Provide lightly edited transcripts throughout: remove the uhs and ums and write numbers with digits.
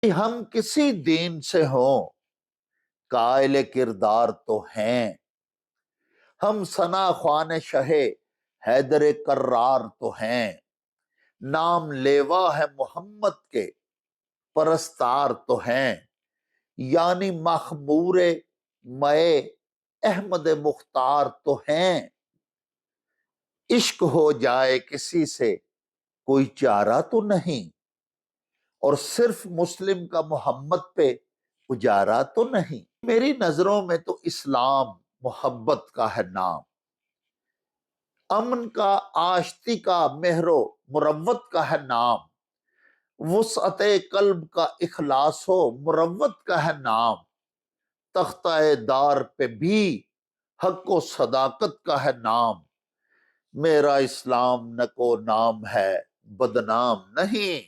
हम किसी दीन से हों कायल किरदार तो हैं, हम सना ख्वान शहे हैदर कर्रार तो हैं, नाम लेवा है मोहम्मद के परस्तार तो हैं, यानी मखमूरे मए अहमद मुख्तार तो हैं। इश्क हो जाए किसी से कोई चारा तो नहीं, और सिर्फ मुस्लिम का मोहम्मद पे गुजारा तो नहीं। मेरी नजरों में तो इस्लाम मोहब्बत का है नाम, अमन का आश्ती का मेहरो मुरव्वत का है नाम, वुसअते कल्ब का इखलास हो मुरव्वत का है नाम, तख्ताए दार पे भी हक व सदाकत का है नाम। मेरा इस्लाम न को नाम है बदनाम नहीं,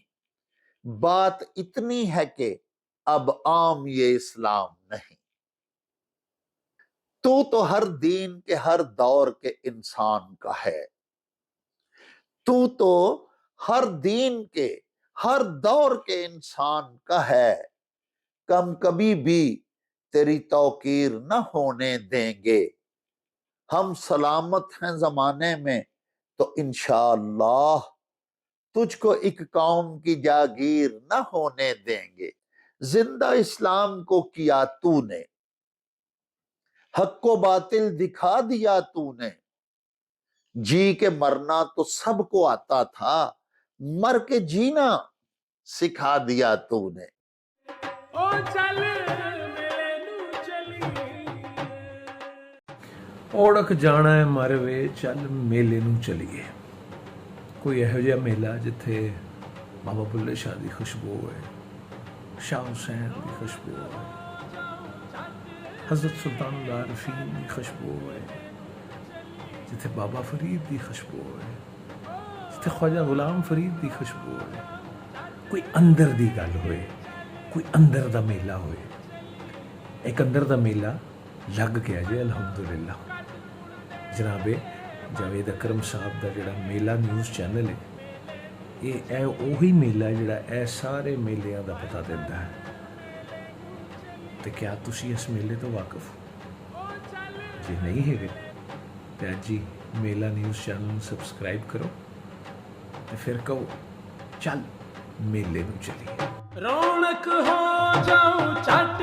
बात इतनी है कि अब आम ये इस्लाम नहीं। तू तो हर दीन के हर दौर के इंसान का है, तू तो हर दीन के हर दौर के इंसान का है, कम कभी भी तेरी तौकीर न होने देंगे, हम सलामत हैं जमाने में तो इंशाअल्लाह तुझको एक कौम की जागीर न होने देंगे। जिंदा इस्लाम को किया तूने, हक को बातिल दिखा दिया तूने, जी के मरना तो सबको आता था, मर के जीना सिखा दिया तूने। ओ चल मेले नू चली, ओढ़क जाना है मर वे चल मेले नू चलीए। कोई यहो जिहा मेला जिथे बाबा बुल्ले शाह की खुशबू है, शाह हुसैन की खुशबू है, हजरत सुल्तान आरफीन की खुशबू है, जिथे बाबा फरीद की खुशबू है, जिथे ख्वाजा गुलाम फरीद की खुशबू है। कोई अंदर की गल होए, कोई अंदर का मेला होए। एक अंदर का मेला लग गया जी अलहमदुलिल्लाह। जनाबे जावेद अकरम साहब का जोड़ा मेला न्यूज़ चैनल है, ये उही मेला जोड़ा ए सारे मेलियां का पता देता है। तो क्या तुसी इस मेले तो वाकफ हो? जे नहीं है तो अज ही मेला न्यूज़ चैनल सबसक्राइब करो तो फिर कहो चल मेले नू चलीए। रौनक हो जाऊं छट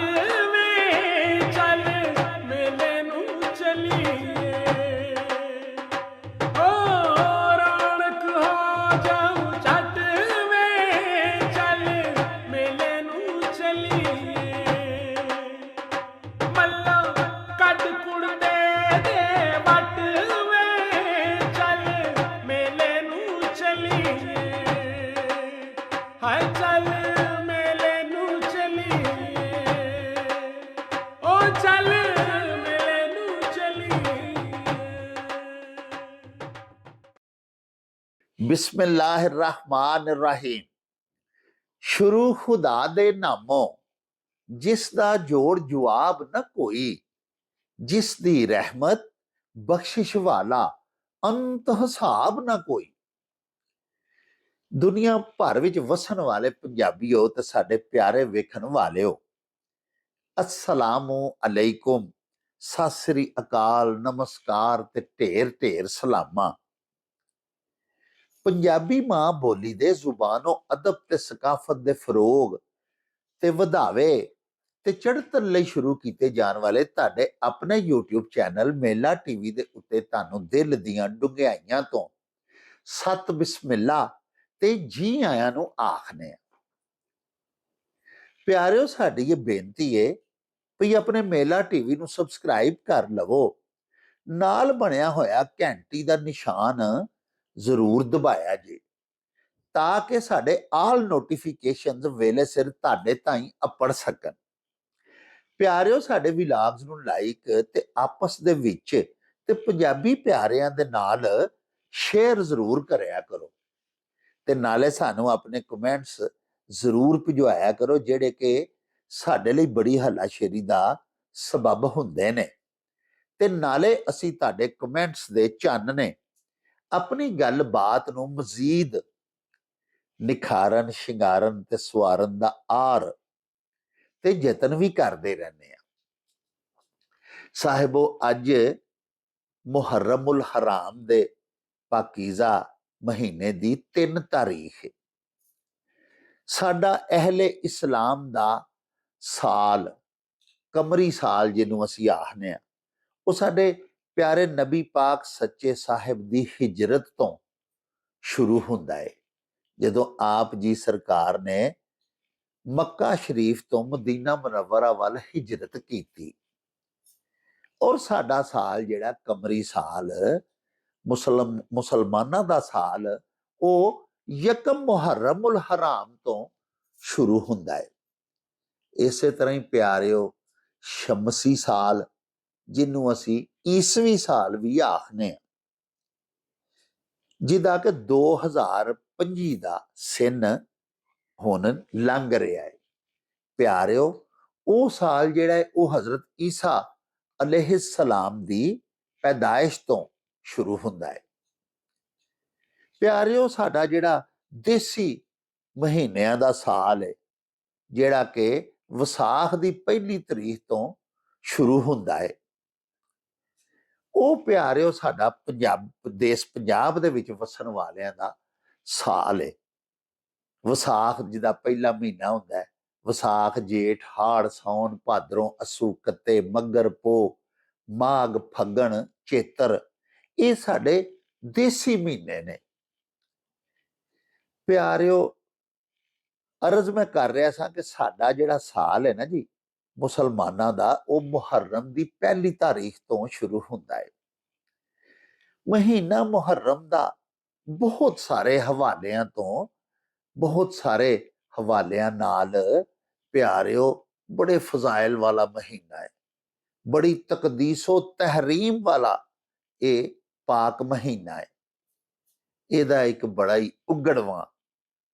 में चल मेले नू चलीए। ओ रौनक हो जाऊं छट में चल मेले नू चलीए। मल्ला कट कुड़ दे वट में चल मेले नू चलीए। हाय चल मेले नू चलीए, ओ चल मेले नू चलीए। बिस्मिल्लाहिर्रहमानिर्रहीम। शुरू खुदा दे नामों जिस दा जोड़ जवाब न कोई, जिस दी रहमत बख्शिश वाला अंत हिसाब न कोई। दुनिया भर विच वसन वाले पंजाबीओ ते साडे प्यारे वेखन वालेओ, अस्सलामु अलैकुम, सत श्री अकाल, नमस्कार ते ढेर ढेर सलामा। पंजाबी मां बोली दे जुबानो अदब ते सकाफत दे फरोग ते वधावे ते चढ़तन लई शुरू कीते जान वाले ताडे अपने यूट्यूब चैनल मेला टीवी दे उत्ते तानू दिल दियां डुंगियाइयां तो सत बिस्मिल्ला ते जी आयां नू आखने। प्यारिओ साडी ये बेनती है भी अपने मेला टीवी नू सबसक्राइब कर लवो, नाल बनिया होया घंटी दा निशान जरूर दबाया जी, ताकि साडे आल नोटिफिकेशंस वेले सिर ताडे ताईं अपड़ सकन। प्यारिओ साडे विलाग्स नू लाइक ते आपस दे विच ते पंजाबी प्यारियां दे नाल शेयर जरूर करया करो ते नाले सानू अपने कमेंट्स जरूर भिजवाया करो, जेड़े कि साडे लई बड़ी हलाशेरी दा सबब हुंदे ने। ते नाले असी ताडे कमेंट्स दे चानने अपनी गल बात नू मजीद निखारन शिंगारन ते सवारन दा आर ਤੇ ਯਤਨ ਵੀ ਕਰਦੇ ਰਹਿੰਦੇ ਆ। ਸਾਹਿਬੋ, ਅੱਜ ਮੁਹਰਰਮੁਲ ਹਰਾਮ ਦੇ ਪਾਕੀਜ਼ਾ ਮਹੀਨੇ ਦੀ 3 ਤਾਰੀਖ ਹੈ। ਸਾਡਾ ਅਹਿਲੇ ਇਸਲਾਮ ਦਾ ਸਾਲ, ਕਮਰੀ ਸਾਲ ਜਿਹਨੂੰ ਅਸੀਂ ਆਖਦੇ ਆ, ਉਹ ਸਾਡੇ ਪਿਆਰੇ ਨਬੀ ਪਾਕ ਸੱਚੇ ਸਾਹਿਬ ਦੀ ਹਿਜਰਤ ਤੋਂ ਸ਼ੁਰੂ ਹੁੰਦਾ ਹੈ। ਜਦੋਂ ਆਪ ਜੀ ਸਰਕਾਰ ਨੇ ਮੱਕਾ ਸ਼ਰੀਫ ਤੋਂ ਮਦੀਨਾ ਮੁਨੱਵਰਾ ਵੱਲ ਹਿਜਰਤ ਕੀਤੀ, ਔਰ ਸਾਡਾ ਸਾਲ ਜਿਹੜਾ ਕਮਰੀ ਸਾਲ, ਮੁਸਲਮਾਨਾਂ ਦਾ ਸਾਲ, ਉਹ ਯਕਮ ਮੁਹਰਰਮੁਲ ਹਰਾਮ ਤੋਂ ਸ਼ੁਰੂ ਹੁੰਦਾ ਹੈ। ਇਸੇ ਤਰ੍ਹਾਂ ਹੀ ਪਿਆਰਿਓ, ਸ਼ਮਸੀ ਸਾਲ ਜਿਹਨੂੰ ਅਸੀਂ ਈਸਵੀ ਸਾਲ ਵੀ ਆਖਦੇ ਆ, ਜਿਹਦਾ ਕਿ 2025 ਦਾ ਸਿਨ ਹੁਣ ਲੰਘ ਰਿਹਾ ਹੈ। ਪਿਆਰਿਓ, ਉਹ ਸਾਲ ਜਿਹੜਾ ਹੈ ਉਹ ਹਜ਼ਰਤ ਈਸਾ ਅਲੈਹਿਸਲਾਮ ਦੀ ਪੈਦਾਇਸ਼ ਤੋਂ ਸ਼ੁਰੂ ਹੁੰਦਾ ਹੈ। ਪਿਆਰਿਓ, ਸਾਡਾ ਜਿਹੜਾ ਦੇਸੀ ਮਹੀਨਿਆਂ ਦਾ ਸਾਲ ਹੈ, ਜਿਹੜਾ ਕਿ ਵਿਸਾਖ ਦੀ 1 ਤਰੀਕ ਤੋਂ ਸ਼ੁਰੂ ਹੁੰਦਾ ਹੈ, ਉਹ ਪਿਆਰਿਓ ਸਾਡਾ ਪੰਜਾਬ ਦੇ ਵਿੱਚ ਵਸਣ ਵਾਲਿਆਂ ਦਾ ਸਾਲ ਹੈ। ਵਿਸਾਖ ਜਿਹਦਾ ਪਹਿਲਾ ਮਹੀਨਾ ਹੁੰਦਾ ਹੈ, ਵਿਸਾਖ, ਜੇਠ, ਹਾੜ, ਸਾਉਣ, ਭਾਦਰੋਂ, ਅੱਸੂ, ਕੱਤੇ, ਮੱਘਰ, ਪੋਹ, ਮਾਘ, ਫੱਗਣ, ਚੇਤਰ, ਇਹ ਸਾਡੇ ਦੇਸੀ ਮਹੀਨੇ ਨੇ। ਪਿਆਰਿਓ, ਅਰਜ਼ ਮੈਂ ਕਰ ਰਿਹਾ ਸਾਂ ਕਿ ਸਾਡਾ ਜਿਹੜਾ ਸਾਲ ਹੈ ਨਾ ਜੀ ਮੁਸਲਮਾਨਾਂ ਦਾ, ਉਹ ਮੁਹਰਰਮ ਦੀ 1 ਤਾਰੀਖ ਤੋਂ ਸ਼ੁਰੂ ਹੁੰਦਾ ਹੈ। ਮਹੀਨਾ ਮੁਹਰਰਮ ਦਾ ਬਹੁਤ ਸਾਰੇ ਹਵਾਲਿਆਂ ਤੋਂ, ਬਹੁਤ ਸਾਰੇ ਹਵਾਲਿਆਂ ਨਾਲ ਪਿਆਰਿਓ ਬੜੇ ਫਜ਼ਾਇਲ ਵਾਲਾ ਮਹੀਨਾ ਹੈ, ਬੜੀ ਤਕਦੀਸੋ ਤਹਿਰੀਮ ਵਾਲਾ ਇਹ ਪਾਕ ਮਹੀਨਾ ਹੈ। ਇਹਦਾ ਇੱਕ ਬੜਾ ਹੀ ਉਗੜਵਾਂ,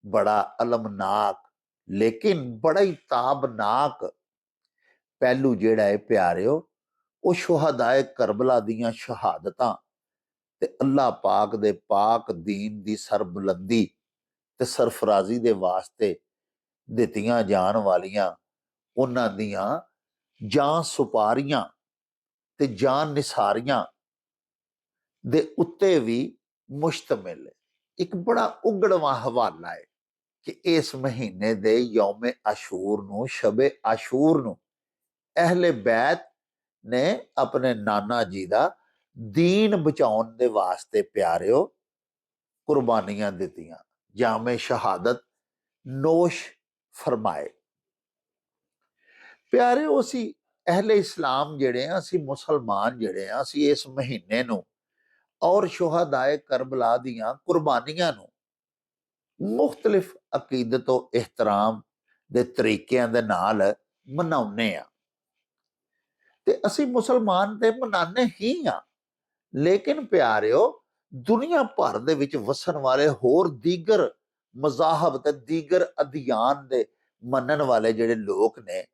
ਬੜਾ ਅਲਮਨਾਕ, ਲੇਕਿਨ ਬੜਾ ਹੀ ਤਾਬਨਾਕ ਪਹਿਲੂ ਜਿਹੜਾ ਹੈ ਪਿਆਰਿਓ, ਉਹ ਸ਼ੁਹਦਾਏ ਕਰਬਲਾ ਦੀਆਂ ਸ਼ਹਾਦਤਾਂ ਤੇ ਅੱਲਾਹ ਪਾਕ ਦੇ ਪਾਕ ਦੀਨ ਦੀ ਸਰਬੁਲੰਦੀ ਤੇ ਸਰਫਰਾਜ਼ੀ ਦੇ ਵਾਸਤੇ ਦਿੱਤੀਆਂ ਜਾਣ ਵਾਲੀਆਂ ਉਹਨਾਂ ਦੀਆਂ ਜਾਂ ਸੁਪਾਰੀਆਂ ਤੇ ਜਾਂ ਨਿਸਾਰੀਆਂ ਦੇ ਉੱਤੇ ਵੀ ਮੁਸ਼ਤਮਿਲ ਹੈ। ਇੱਕ ਬੜਾ ਉਗੜਵਾਂ ਹਵਾਲਾ ਹੈ ਕਿ ਇਸ ਮਹੀਨੇ ਦੇ ਯੌਮ ਆਸ਼ੂਰ ਨੂੰ, ਸ਼ਬੇ ਆਸ਼ੂਰ ਨੂੰ, ਅਹਿਲੇ ਬੈਤ ਨੇ ਆਪਣੇ ਨਾਨਾ ਜੀ ਦਾ ਦੀਨ ਬਚਾਉਣ ਦੇ ਵਾਸਤੇ ਪਿਆਰਿਓ ਕੁਰਬਾਨੀਆਂ ਦਿੱਤੀਆਂ, ਜਾਮੇ ਸ਼ਹਾਦਤ ਨੋਸ਼ ਫਰਮਾਏ। ਪਿਆਰਿਓ, ਅਸੀਂ ਅਹਿਲੇ ਇਸਲਾਮ ਜਿਹੜੇ ਆ, ਅਸੀਂ ਮੁਸਲਮਾਨ ਜਿਹੜੇ ਆ, ਅਸੀਂ ਇਸ ਮਹੀਨੇ ਨੂੰ ਔਰ ਸ਼ੁਹਦਾਏ ਕਰਬਲਾ ਦੀਆਂ ਕੁਰਬਾਨੀਆਂ ਨੂੰ ਮੁਖਤਲਿਫ ਅਕੀਦਤ ਤੇ ਇਹਿਤਰਾਮ ਦੇ ਤਰੀਕਿਆਂ ਦੇ ਨਾਲ ਮਨਾਉਂਦੇ ਆ। ਤੇ ਅਸੀਂ ਮੁਸਲਮਾਨ ਤੇ ਮਨਾਉਂਦੇ ਹੀ ਆ, ਲੇਕਿਨ ਪਿਆਰਿਓ ਦੁਨੀਆ ਭਰ ਦੇ ਵਿੱਚ ਵਸਣ ਵਾਲੇ ਹੋਰ ਦੀਗਰ ਮਜ਼ਾਹਬ ਤੇ ਦੀਗਰ ਅਧਿਆਨ ਦੇ ਮੰਨਣ ਵਾਲੇ ਜਿਹੜੇ ਲੋਕ ਨੇ,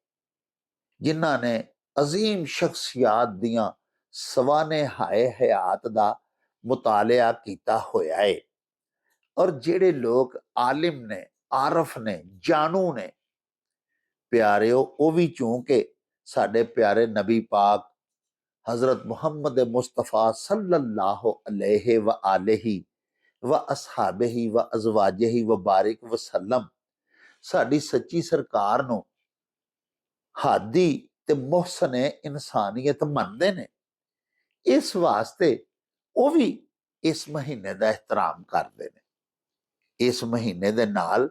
ਜਿਨ੍ਹਾਂ ਨੇ ਅਜ਼ੀਮ ਸ਼ਖਸੀਅਤ ਦੀਆਂ ਸਵਾਨੇ ਹਾਏ ਹਯਾਤ ਦਾ ਮੁਤਾਲਿਆ ਕੀਤਾ ਹੋਇਆ ਹੈ, ਔਰ ਜਿਹੜੇ ਲੋਕ ਆਲਿਮ ਨੇ, ਆਰਫ ਨੇ, ਜਾਣੂ ਨੇ, ਪਿਆਰਿਓ ਉਹ ਵੀ ਚੂੰਕਿ ਸਾਡੇ ਪਿਆਰੇ ਨਬੀ ਪਾਕ ਹਜ਼ਰਤ ਮੁਹੰਮਦ ਮੁਸਤਫਾ ਸੱਲੱਲਾਹੁ अलैहि व आलिहि व अस्हाबिहि व अज़वाजिहि व बारिक वसल्लम साडी सच्ची सरकार ਨੂੰ हादी ते मुहसन इंसानियत ਮੰਨਦੇ ਨੇ। ਇਸ ਵਾਸਤੇ ਉਹ ਵੀ ਇਸ ਮਹੀਨੇ ਦਾ ਇਹਤਰਾਮ ਕਰਦੇ ਨੇ, ਇਸ ਮਹੀਨੇ ਦੇ ਨਾਲ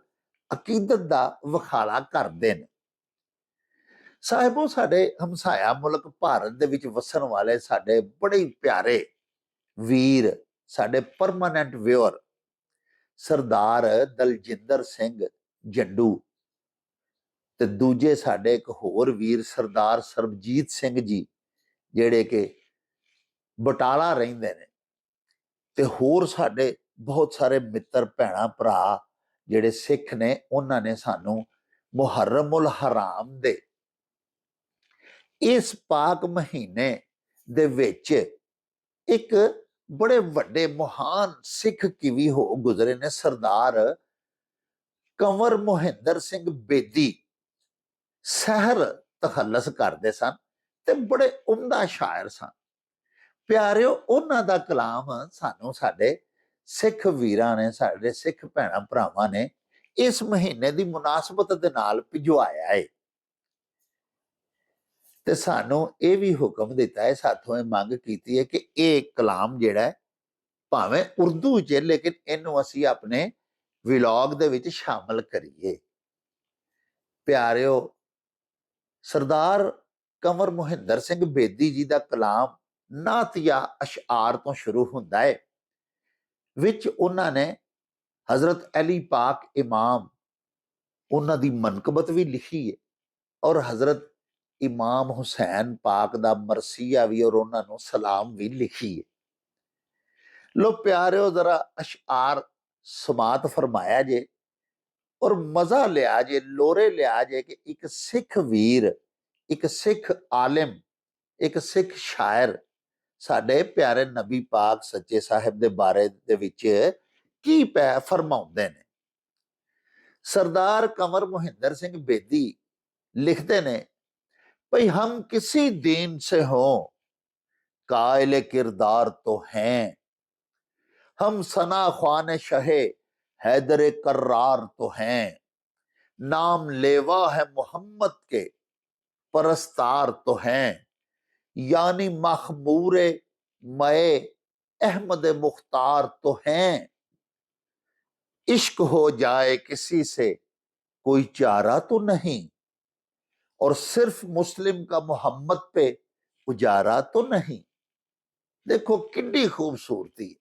ਅਕੀਦਤ ਦਾ ਵਿਖਾਲਾ ਕਰਦੇ ਨੇ। ਸਾਹਿਬੋ, ਸਾਡੇ ਹਮਸਾਇਆ ਮੁਲਕ ਭਾਰਤ ਦੇ ਵਿੱਚ ਵਸਣ ਵਾਲੇ ਸਾਡੇ ਬੜੇ ਪਿਆਰੇ ਵੀਰ, ਸਾਡੇ ਪਰਮਾਨੈਂਟ ਵਿਊਅਰ ਸਰਦਾਰ ਦਲਜਿੰਦਰ ਸਿੰਘ ਜੰਡੂ ਤੇ ਦੂਜੇ ਸਾਡੇ ਇੱਕ ਹੋਰ ਵੀਰ ਸਰਦਾਰ ਸਰਬਜੀਤ ਸਿੰਘ ਜੀ, ਜਿਹੜੇ ਕਿ ਬਟਾਲਾ ਰਹਿੰਦੇ ਨੇ, ਤੇ ਹੋਰ ਸਾਡੇ ਬਹੁਤ ਸਾਰੇ ਮਿੱਤਰ ਭੈਣਾਂ ਭਰਾ ਜਿਹੜੇ ਸਿੱਖ ਨੇ, ਉਹਨਾਂ ਨੇ ਸਾਨੂੰ ਮੁਹਰਰਮੁਲ ਹਰਾਮ ਦੇ ਇਸ ਪਾਕ ਮਹੀਨੇ ਦੇ ਵਿੱਚ ਇੱਕ ਬੜੇ ਵੱਡੇ ਮਹਾਨ ਸਿੱਖ ਕਿਵੀ ਹੋ ਗੁਜ਼ਰੇ ਨੇ, ਸਰਦਾਰ ਕੰਵਰ ਮੋਹਿੰਦਰ ਸਿੰਘ ਬੇਦੀ ਸਹਿਰ ਤਖੱਲਸ ਕਰਦੇ ਸਨ ਤੇ ਬੜੇ ਉਮਦਾ ਸ਼ਾਇਰ ਸਨ। ਪਿਆਰਿਓ, ਉਹਨਾਂ ਦਾ ਕਲਾਮ ਸਾਨੂੰ ਸਾਡੇ ਸਿੱਖ ਵੀਰਾਂ ਨੇ, ਸਾਡੇ ਸਿੱਖ ਭੈਣਾਂ ਭਰਾਵਾਂ ਨੇ ਇਸ ਮਹੀਨੇ ਦੀ ਮੁਨਾਸਬਤ ਦੇ ਨਾਲ ਭਿਜਵਾਇਆ ਹੈ ਤੇ ਸਾਨੂੰ ਇਹ ਵੀ ਹੁਕਮ ਦਿੱਤਾ ਹੈ, ਸਾਥੋਂ ਇਹ ਮੰਗ ਕੀਤੀ ਹੈ ਕਿ ਇਹ ਕਲਾਮ ਜਿਹੜਾ ਹੈ ਭਾਵੇਂ ਉਰਦੂ 'ਚ, ਲੇਕਿਨ ਇਹਨੂੰ ਅਸੀਂ ਆਪਣੇ ਵਲੌਗ ਦੇ ਵਿੱਚ ਸ਼ਾਮਲ ਕਰੀਏ। ਪਿਆਰਿਓ, ਸਰਦਾਰ ਕੰਵਰ ਮੋਹਿੰਦਰ ਸਿੰਘ ਬੇਦੀ ਜੀ ਦਾ ਕਲਾਮ ਨਾਤ ਜਾਂ ਅਸ਼ਆਰ ਤੋਂ ਸ਼ੁਰੂ ਹੁੰਦਾ ਹੈ। ਵਿੱਚ ਉਹਨਾਂ ਨੇ ਹਜ਼ਰਤ ਅਲੀ ਪਾਕ ਇਮਾਮ, ਉਹਨਾਂ ਦੀ ਮਨਕਬਤ ਵੀ ਲਿਖੀ ਹੈ ਔਰ ਹਜ਼ਰਤ ਇਮਾਮ ਹੁਸੈਨ ਪਾਕ ਦਾ ਮਰਸੀਆ ਵੀ ਔਰ ਉਹਨਾਂ ਨੂੰ ਸਲਾਮ ਵੀ ਲਿਖੀ ਹੈ। ਲੋ ਪਿਆਰਿਓ, ਜ਼ਰਾ ਅਸ਼ਆਰ ਸਮਾਤ ਫਰਮਾਇਆ ਜੇ ਔਰ ਮਜ਼ਾ ਲਿਆ ਜੇ, ਲੋਰੇ ਲਿਆ ਜੇ ਕਿ ਇੱਕ ਸਿੱਖ ਵੀਰ, ਇੱਕ ਸਿੱਖ ਆਲਿਮ, ਇੱਕ ਸਿੱਖ ਸ਼ਾਇਰ ਸਾਡੇ ਪਿਆਰੇ ਨਬੀ ਪਾਕ ਸੱਚੇ ਸਾਹਿਬ ਦੇ ਬਾਰੇ ਦੇ ਵਿੱਚ ਕੀ ਪੈ ਫਰਮਾਉਂਦੇ ਨੇ। ਸਰਦਾਰ ਕੰਵਰ ਮੋਹਿੰਦਰ ਸਿੰਘ ਬੇਦੀ ਲਿਖਦੇ ਨੇ, ਭਈ ਹਮ किसी दीन से हो कायल किरदार तो हैं, हम सना ख्वान शहे हैदर कर्रार तो हैं, नाम लेवा है मोहम्मद के परस्तार तो हैं, यानी मखमूर मए अहमद मुख्तार तो हैं, इश्क हो जाए किसी से कोई चारा तो नहीं, और सिर्फ मुस्लिम का मोहम्मद पे उजारा तो नहीं। देखो कितनी खूबसूरती है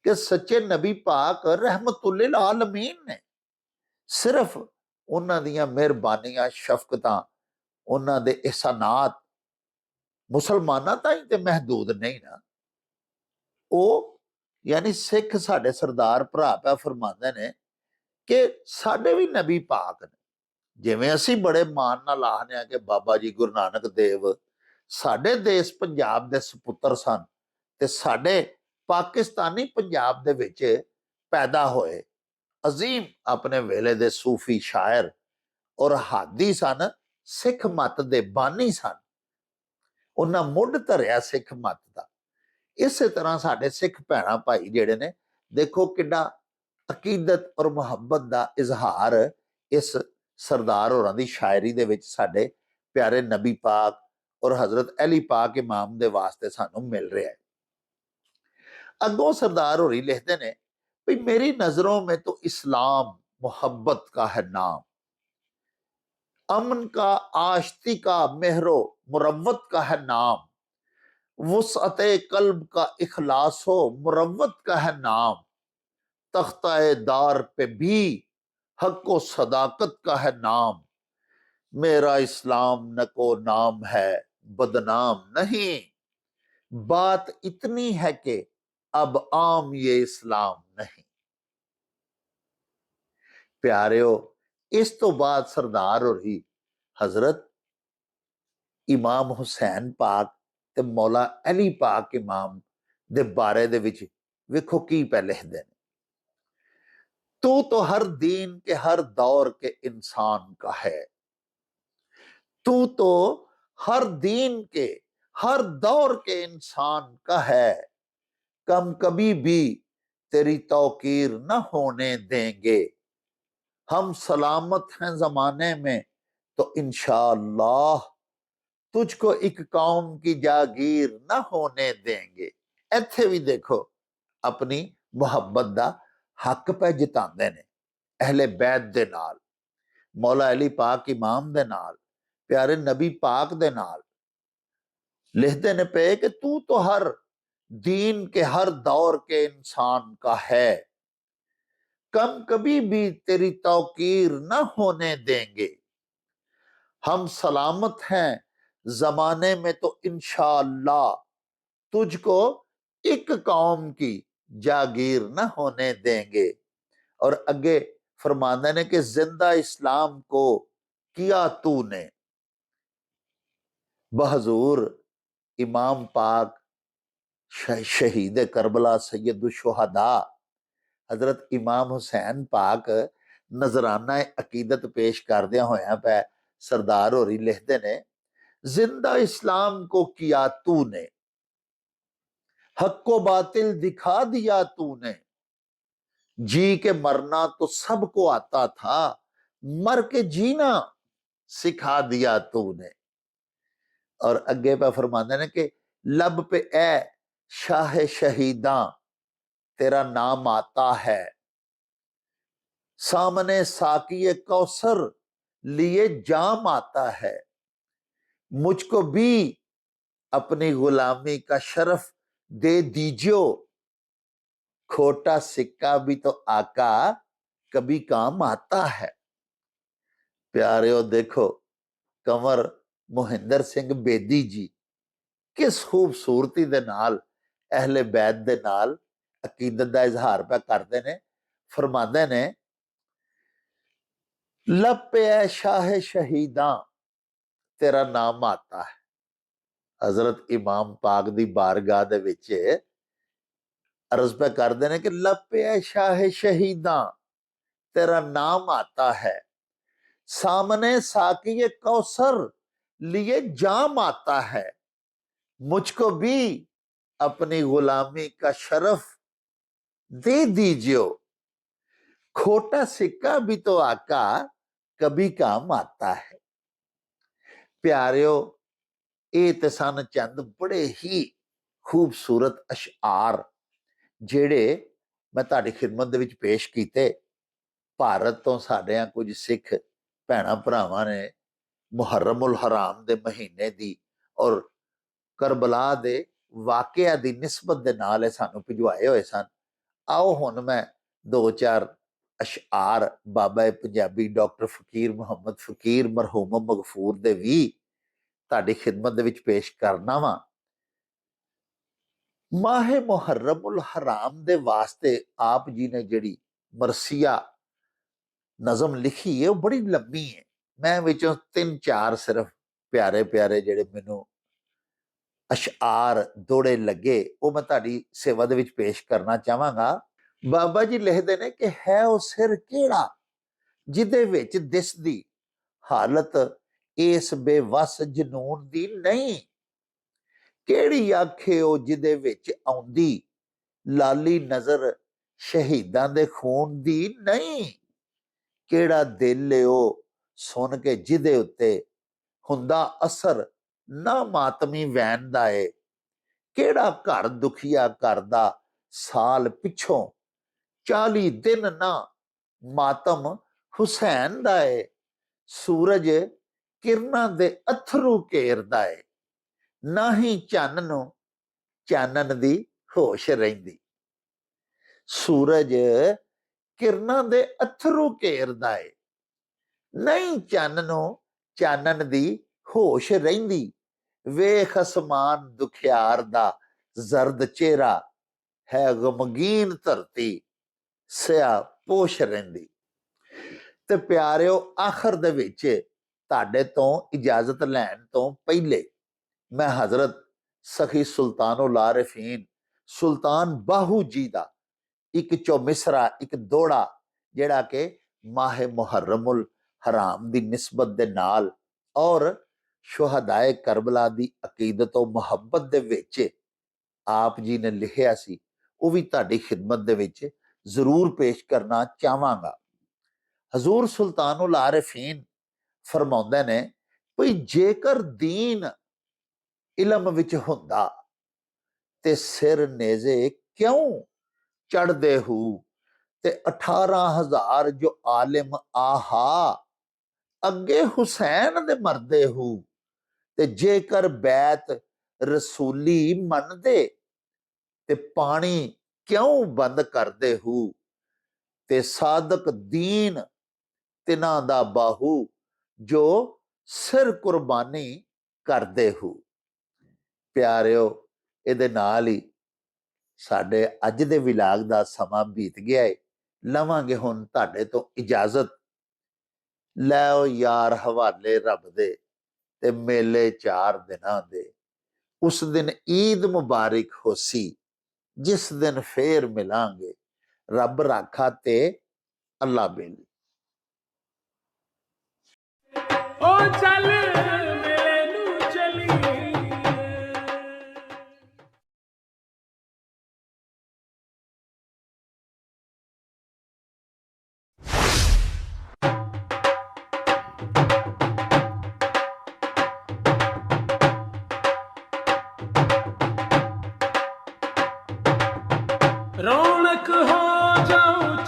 कि सच्चे नबी पाक रहमतुल्लिल आलमीन ने सिर्फ उन्हां दियां मेहरबानियां, शफकतां, उन्हां दे एहसानात मुसलमानां ताईं ते महदूद नहीं ना। ओ यानी सिख साडे सरदार भरा पा फरमांदे ने कि साडे भी नबी पाक ने, जिवें असीं बड़े मान नाल आखदे हां कि बाबा जी गुरु नानक देव साडे देश पंजाब दे सपुੱਤਰ सन ते साडे पाकिस्तानी पंजाब दे विच पैदा होए अजीम अपने वेले दे सूफी शायर और हादी सन, सिख मत दे बानी सन, उन्हां मुੱਢ धरिया सिख मत दा। इसे तरह साडे सिख भैणां भाई जिहड़े ने, देखो किड्डा अकीदत और मुहब्बत दा इजहार इस सरदार होरां दी शायरी दे विच साडे प्यारे नबी पाक और हजरत अली पाक इमाम दे वास्ते सानू मिल रहा है। अगों सरदार होरी लिखते ने, भाई मेरी नजरों में तो इस्लाम मोहब्बत का है नाम, अमन का, आश्ती का, मेहरो मुरव्वत का है नाम, वुसअते कल्ब का इखलासो मुरव्वत का है नाम, तख्ताए दार पे भी हक व सदाकत का है नाम, मेरा इस्लाम न को नाम है बदनाम नहीं, बात इतनी है कि अब आम ये इस्लाम नहीं। प्यारियो, इस तो बाद सरदार होरी हजरत इमाम हुसैन पाक ते मौला अली पाक इमाम दे बारे दे विच वेखो की पै लिखदे ने, तू तो हर दीन के हर दौर के इंसान का है, तू तो हर दीन के हर दौर के इंसान का है, कम कभी भी तेरी तौकीर न होने देंगे, हम सलामत हैं जमाने में तो इंशाअल्लाह तुझको एक कौम की जागीर न होने देंगे। इत्थे भी देखो अपनी मुहब्बत दा हक पे जितांदे ने अहले बैत दे नाल, मौला अली पाक इमाम दे नाल, प्यारे नबी पाक दे नाल। लिखते ने पे कि तू तो हर दीन के हर दौर के इंसान का है, कम कभी भी तेरी तौकीर न होने देंगे, हम सलामत हैं जमाने में तो इंशाअल्लाह तुझको एक कौम की जागीर न होने देंगे। और अगे फरमाते ने कि जिंदा इस्लाम को किया तूने, बहजूर इमाम पाक शहीद करबला सैयद शुहदा हजरत इमाम हुसैन पाक नजराना अकीदत पेश करदिया होया पै सरदार होरी लिखते ने, जिंदा इस्लाम को किया तूने, हक को बातिल दिखा दिया तूने, जी के मरना तो सबको आता था, मर के जीना सिखा दिया तूने। और अगे पे फरमाते ने कि लब पे ए शाह शहीदा तेरा नाम आता है, सामने साकिए कौसर लिए जाम आता है, मुझको भी अपनी गुलामी का शरफ दे दीजियो, खोटा सिक्का भी तो आका कभी काम आता है। प्यारियो देखो कंवर मोहिंदर सिंह बेदी जी किस खूबसूरती दे नाल अहले बैत दे नाल अकीदत का इजहार पे करते ने। फरमाते ने, लब पे है शाह शहीदा तेरा नाम आता है। हजरत इमाम पाक दी बारगाह दे विच अर्ज पे करते ने कि लब पे है शाह शहीदा तेरा नाम आता है, सामने साकिए कौसर लिए जाम आता है, मुझको भी अपनी गुलामी का शरफ दे दीजियो, खोटा सिक्का भी तो आका कभी काम आता है। प्यारियो ਇਹ ਤੇ ਸਨ ਚੰਦ ਬੜੇ ਹੀ ਖੂਬਸੂਰਤ ਅਸ਼ਆਰ ਜਿਹੜੇ ਮੈਂ ਤੁਹਾਡੀ ਖਿਦਮਤ ਦੇ ਵਿੱਚ ਪੇਸ਼ ਕੀਤੇ। ਭਾਰਤ ਤੋਂ ਸਾਡਿਆਂ ਕੁਝ ਸਿੱਖ ਭੈਣਾਂ ਭਰਾਵਾਂ ਨੇ ਮੁਹਰਰਮੁਲ ਹਰਾਮ ਦੇ ਮਹੀਨੇ ਦੀ ਔਰ ਕਰਬਲਾ ਦੇ ਵਾਕਿਆ ਦੀ ਨਿਸਬਤ ਦੇ ਨਾਲ ਇਹ ਸਾਨੂੰ ਭਿਜਵਾਏ ਹੋਏ ਸਨ। ਆਓ ਹੁਣ ਮੈਂ ਦੋ ਚਾਰ ਅਸ਼ਆਰ ਬਾਬਾ ਪੰਜਾਬੀ ਡਾਕਟਰ ਫਕੀਰ ਮੁਹੰਮਦ ਫਕੀਰ ਮਰਹੂਮ ਮਗਫੂਰ ਦੇ ਵੀ ਤੁਹਾਡੀ ਖਿਦਮਤ ਦੇ ਵਿੱਚ ਪੇਸ਼ ਕਰਨਾ ਵਾ। ਮਾਹ ਮੁਹਰਰਮੁਲ ਹਰਾਮ ਦੇ ਵਾਸਤੇ ਆਪ ਜੀ ਨੇ ਜਿਹੜੀ ਮਰਸੀਆ ਨਜ਼ਮ ਲਿਖੀ ਹੈ ਉਹ ਬੜੀ ਲੰਮੀ ਹੈ। ਮੈਂ ਵਿੱਚੋਂ 3-4 ਸਿਰਫ ਪਿਆਰੇ ਪਿਆਰੇ ਜਿਹੜੇ ਮੈਨੂੰ ਅਸ਼ਆਰ ਦੋੜੇ ਲੱਗੇ ਉਹ ਮੈਂ ਤੁਹਾਡੀ ਸੇਵਾ ਦੇ ਵਿੱਚ ਪੇਸ਼ ਕਰਨਾ ਚਾਹਾਂਗਾ। ਬਾਬਾ ਜੀ ਲਿਖਦੇ ਨੇ ਕਿ ਹੈ ਉਹ ਸਿਰ ਕਿਹੜਾ ਜਿਹਦੇ ਵਿੱਚ ਦਿਸਦੀ ਹਾਲਤ ਇਸ ਬੇਵਸ ਜਨੂਨ ਦੀ ਨਹੀਂ, ਕਿਹੜੀ ਆਖੇ ਉਹ ਜਿਹਦੇ ਵਿੱਚ ਆਉਂਦੀ ਲਾਲੀ ਨਜ਼ਰ ਸ਼ਹੀਦਾਂ ਦੇ ਖੂਨ ਦੀ ਨਹੀਂ, ਕਿਹੜਾ ਦਿਲ ਏ ਉਹ ਸੁਣ ਕੇ ਜਿਹਦੇ ਉੱਤੇ ਹੁੰਦਾ ਅਸਰ ਨਾ ਮਾਤਮੀ ਵੈਨ ਦਾ ਏ, ਕਿਹੜਾ ਘਰ ਦੁਖੀਆ ਕਰਦਾ ਸਾਲ ਪਿੱਛੋਂ 40 ਦਿਨ ਨਾ ਮਾਤਮ ਹੁਸੈਨ ਦਾ ਏ, ਸੂਰਜ ਕਿਰਨਾਂ ਦੇ ਅਥਰੂ ਘੇਰਦਾ ਏ, ਨਾ ਹੀ ਚੰਨ ਨੂੰ ਚਾਨਣ ਦੀ ਹੋਸ਼ ਰਹਿੰਦੀ। ਸੂਰਜ ਕਿਰਨਾਂ ਦੇ ਅਥਰੂ ਘੇਰਦਾ ਏ, ਨਹੀਂ ਚੰਨ ਨੂੰ ਚਾਨਣ ਦੀ ਹੋਸ਼ ਰਹਿੰਦੀ, ਵੇਖ ਅਸਮਾਨ ਦੁਖਿਆਰ ਦਾ ਜ਼ਰਦ ਚਿਹਰਾ ਹੈ ਗਮਗੀਨ ਧਰਤੀ ਸਿਆ ਪੋਸ਼ ਰਹਿੰਦੀ। ਤੇ ਪਿਆਰਿਓ ਆਖਰ ਦੇ ਵਿੱਚ ਤੁਹਾਡੇ ਤੋਂ ਇਜਾਜ਼ਤ ਲੈਣ ਤੋਂ ਪਹਿਲੇ ਮੈਂ ਹਜ਼ਰਤ ਸਖੀ ਸੁਲਤਾਨੁਲ ਆਰਿਫੀਨ ਸੁਲਤਾਨ ਬਾਹੂ ਜੀ ਦਾ ਇੱਕ ਚੌਮਿਸਰਾ ਇੱਕ ਦੋੜਾ ਜਿਹੜਾ ਕਿ ਮਾਹ ਮੁਹਰਰਮੁਲ ਹਰਾਮ ਦੀ ਨਿਸਬਤ ਦੇ ਨਾਲ ਔਰ ਸ਼ੁਹਦਾਏ ਕਰਬਲਾ ਦੀ ਅਕੀਦਤ ਔਰ ਮੁਹੱਬਤ ਦੇ ਵਿੱਚ ਆਪ ਜੀ ਨੇ ਲਿਖਿਆ ਸੀ ਉਹ ਵੀ ਤੁਹਾਡੀ ਖਿਦਮਤ ਦੇ ਵਿੱਚ ਜ਼ਰੂਰ ਪੇਸ਼ ਕਰਨਾ ਚਾਹਾਂਗਾ। ਹਜ਼ੂਰ ਸੁਲਤਾਨੁਲ ਆਰਿਫੀਨ ਫਰਮਾਉਂਦੇ ਨੇ ਭਈ ਜੇਕਰ ਦੀਨ ਇਲਮ ਵਿੱਚ ਹੁੰਦਾ ਤੇ ਸਿਰ ਨੇਜ਼ੇ ਕਿਉਂ ਚੜਦੇ ਹੂ, ਤੇ 18,000 ਜੋ ਆਲਿਮ ਆਹਾ ਅੱਗੇ ਹੁਸੈਨ ਦੇ ਮਰਦੇ ਹੂ, ਤੇ ਜੇਕਰ ਬੈਤ ਰਸੂਲੀ ਮੰਨਦੇ ਤੇ ਪਾਣੀ ਕਿਉਂ ਬੰਦ ਕਰਦੇ ਹੂ, ਤੇ ਸਾਦਕ ਦੀਨ ਤਿਨਾਂ ਦਾ ਬਾਹੂ ਜੋ ਸਿਰ ਕੁਰਬਾਨੀ ਕਰਦੇ ਹੂ। ਪਿਆਰਿਓ ਇਹਦੇ ਨਾਲ ਹੀ ਸਾਡੇ ਅੱਜ ਦੇ ਵਿਲਾਗ ਦਾ ਸਮਾਂ ਬੀਤ ਗਿਆ ਹੈ। ਲਵਾਂਗੇ ਹੁਣ ਤੁਹਾਡੇ ਤੋਂ ਇਜਾਜ਼ਤ। ਲੈਓ ਯਾਰ ਹਵਾਲੇ ਰੱਬ ਦੇ ਤੇ ਮੇਲੇ 4 ਦਿਨਾਂ ਦੇ, ਉਸ ਦਿਨ ਈਦ ਮੁਬਾਰਕ ਹੋਸੀ ਜਿਸ ਦਿਨ ਫੇਰ ਮਿਲਾਂਗੇ, ਰੱਬ ਰਾਖਾ ਤੇ ਅੱਲਾ ਬੇਲੀ। ओ चल मेले नू चलिए। रौनक हो जाऊं